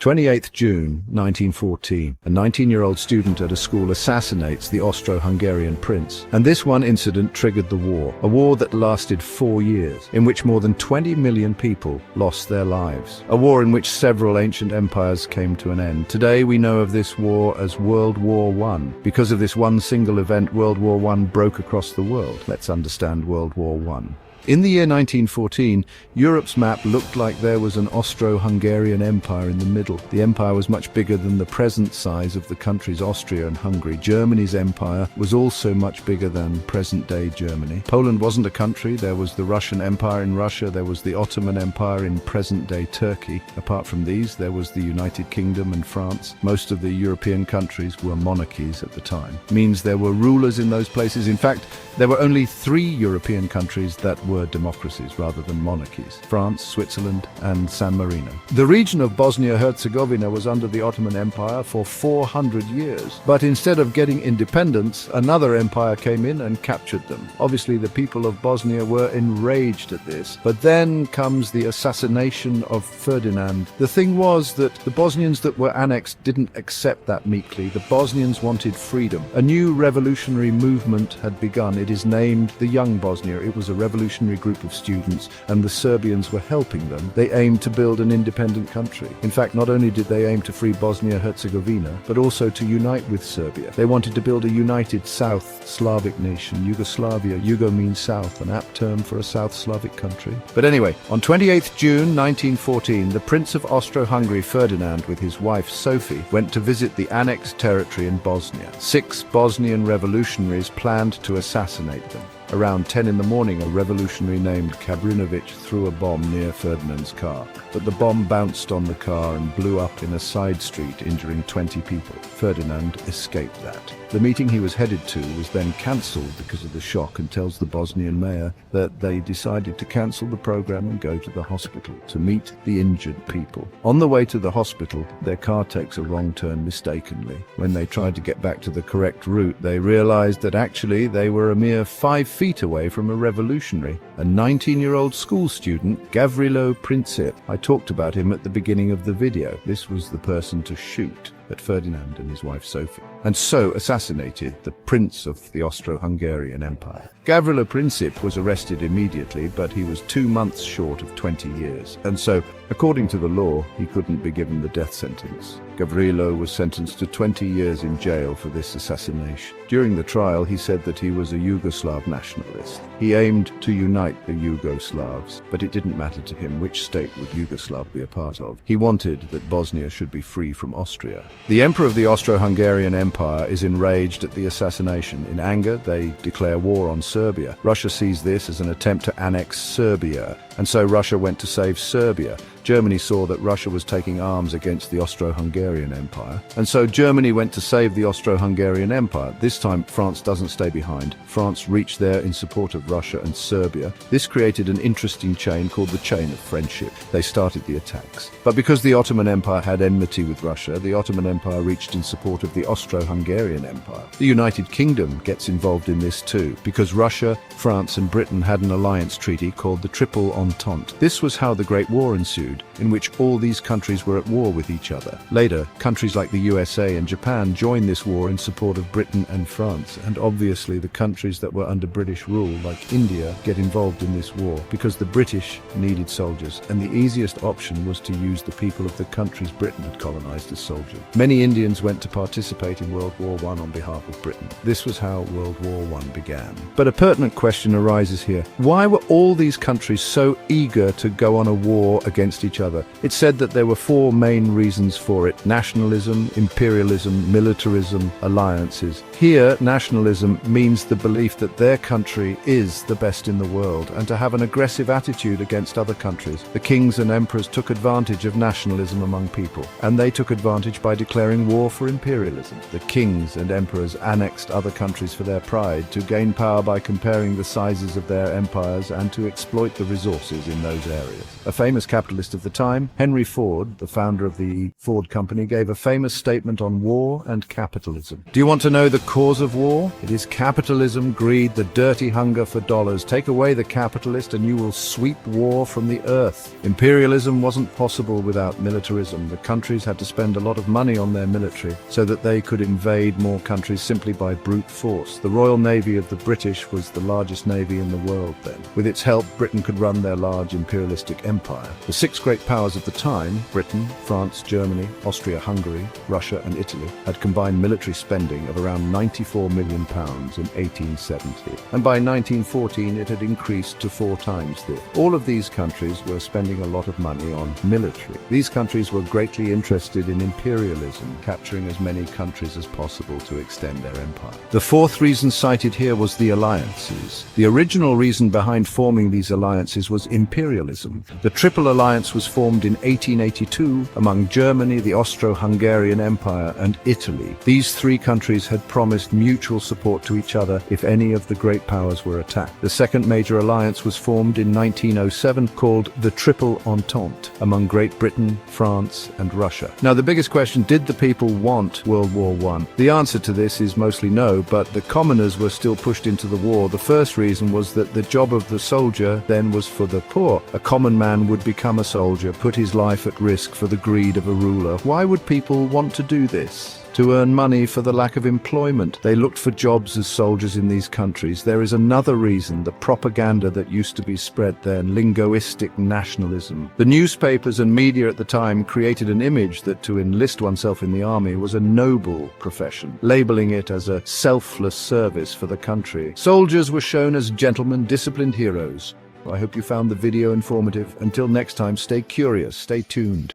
28th June 1914, a 19-year-old student at a school assassinates the Austro-Hungarian prince. And this one incident triggered the war, a war that lasted 4 years, in which more than 20 million people lost their lives. A war in which several ancient empires came to an end. Today we know of this war as World War I. Because of this one single event, World War I broke across the world. Let's understand World War I. In the year 1914, Europe's map looked like there was an Austro-Hungarian empire in the middle. The empire was much bigger than the present size of the countries Austria and Hungary. Germany's empire was also much bigger than present-day Germany. Poland wasn't a country. There was the Russian Empire in Russia. There was the Ottoman Empire in present-day Turkey. Apart from these, there was the United Kingdom and France. Most of the European countries were monarchies at the time. It means there were rulers in those places. In fact, there were only 3 European countries that were democracies rather than monarchies: France, Switzerland, and San Marino. The region of Bosnia-Herzegovina was under the Ottoman Empire for 400 years. But instead of getting independence, another empire came in and captured them. Obviously, the people of Bosnia were enraged at this. But then comes the assassination of Ferdinand. The thing was that the Bosnians that were annexed didn't accept that meekly. The Bosnians wanted freedom. A new revolutionary movement had begun. It is named the Young Bosnia. It was a revolutionary group of students, and the Serbians were helping them. They aimed to build an independent country. In fact, not only did they aim to free Bosnia-Herzegovina, but also to unite with Serbia. They wanted to build a united South Slavic nation, Yugoslavia. Yugo means South, an apt term for a South Slavic country. But anyway, on 28th June 1914, the Prince of Austro-Hungary Ferdinand with his wife Sophie went to visit the annexed territory in Bosnia. 6 Bosnian revolutionaries planned to assassinate them. Around 10 in the morning, a revolutionary named Gavrilo threw a bomb near Ferdinand's car. But the bomb bounced on the car and blew up in a side street, injuring 20 people. Ferdinand escaped that. The meeting he was headed to was then cancelled because of the shock, and tells the Bosnian mayor that they decided to cancel the program and go to the hospital to meet the injured people. On the way to the hospital, their car takes a wrong turn mistakenly. When they tried to get back to the correct route, they realized that actually they were a mere 5 feet away from a revolutionary, a 19-year-old school student, Gavrilo Princip. I talked about him at the beginning of the video. This was the person to shoot at Ferdinand and his wife Sophie, and so assassinated the Prince of the Austro-Hungarian Empire. Gavrilo Princip was arrested immediately, but he was 2 months short of 20 years, and so, according to the law, he couldn't be given the death sentence. Gavrilo was sentenced to 20 years in jail for this assassination. During the trial, he said that he was a Yugoslav nationalist. He aimed to unite the Yugoslavs, but it didn't matter to him which state would Yugoslav be a part of. He wanted that Bosnia should be free from Austria. The Emperor of the Austro-Hungarian Empire is enraged at the assassination. In anger, they declare war on Serbia. Russia sees this as an attempt to annex Serbia, and so Russia went to save Serbia. Germany saw that Russia was taking arms against the Austro-Hungarian Empire, and so Germany went to save the Austro-Hungarian Empire. This time, France doesn't stay behind. France reached there in support of Russia and Serbia. This created an interesting chain called the chain of friendship. They started the attacks. But because the Ottoman Empire had enmity with Russia, the Ottoman Empire reached in support of the Austro-Hungarian Empire. The United Kingdom gets involved in this too, because Russia, France and Britain had an alliance treaty called the Triple Entente. This was how the Great War ensued, in which all these countries were at war with each other. Later, countries like the USA and Japan joined this war in support of Britain and France, and obviously the countries that were under British rule, like India, get involved in this war because the British needed soldiers, and the easiest option was to use the people of the countries Britain had colonized as soldiers. Many Indians went to participate in World War I on behalf of Britain. This was how World War I began. But a pertinent question arises here. Why were all these countries so eager to go on a war against each other? It's said that there were 4 main reasons for it: nationalism, imperialism, militarism, alliances. Here, nationalism means the belief that their country is the best in the world, and to have an aggressive attitude against other countries. The kings and emperors took advantage of nationalism among people, and they took advantage by declaring war for imperialism. The kings and emperors annexed other countries for their pride, to gain power by comparing the sizes of their empires and to exploit the resources. forces in those areas. A famous capitalist of the time, Henry Ford, the founder of the Ford Company, gave a famous statement on war and capitalism. Do you want to know the cause of war? It is capitalism, greed, the dirty hunger for dollars. Take away the capitalist and you will sweep war from the earth. Imperialism wasn't possible without militarism. The countries had to spend a lot of money on their military so that they could invade more countries simply by brute force. The Royal Navy of the British was the largest navy in the world then. With its help, Britain could run their large imperialistic empire. The six great powers of the time, Britain, France, Germany, Austria-Hungary, Russia and Italy, had combined military spending of around £94 million in 1870. And by 1914 it had increased to 4 times this. All of these countries were spending a lot of money on military. These countries were greatly interested in imperialism, capturing as many countries as possible to extend their empire. The fourth reason cited here was the alliances. The original reason behind forming these alliances was imperialism. The Triple Alliance was formed in 1882 among Germany, the Austro-Hungarian Empire, and Italy. These 3 countries had promised mutual support to each other if any of the great powers were attacked. The second major alliance was formed in 1907 called the Triple Entente among Great Britain, France, and Russia. Now, the biggest question, did the people want World War I? The answer to this is mostly no, but the commoners were still pushed into the war. The first reason was that the job of the soldier then was for the poor. A common man would become a soldier, put his life at risk for the greed of a ruler. Why would people want to do this? To earn money for the lack of employment. They looked for jobs as soldiers in these countries. There is another reason, the propaganda that used to be spread then, linguistic nationalism. The newspapers and media at the time created an image that to enlist oneself in the army was a noble profession, labeling it as a selfless service for the country. Soldiers were shown as gentlemen, disciplined heroes. I hope you found the video informative. Until next time, stay curious, stay tuned.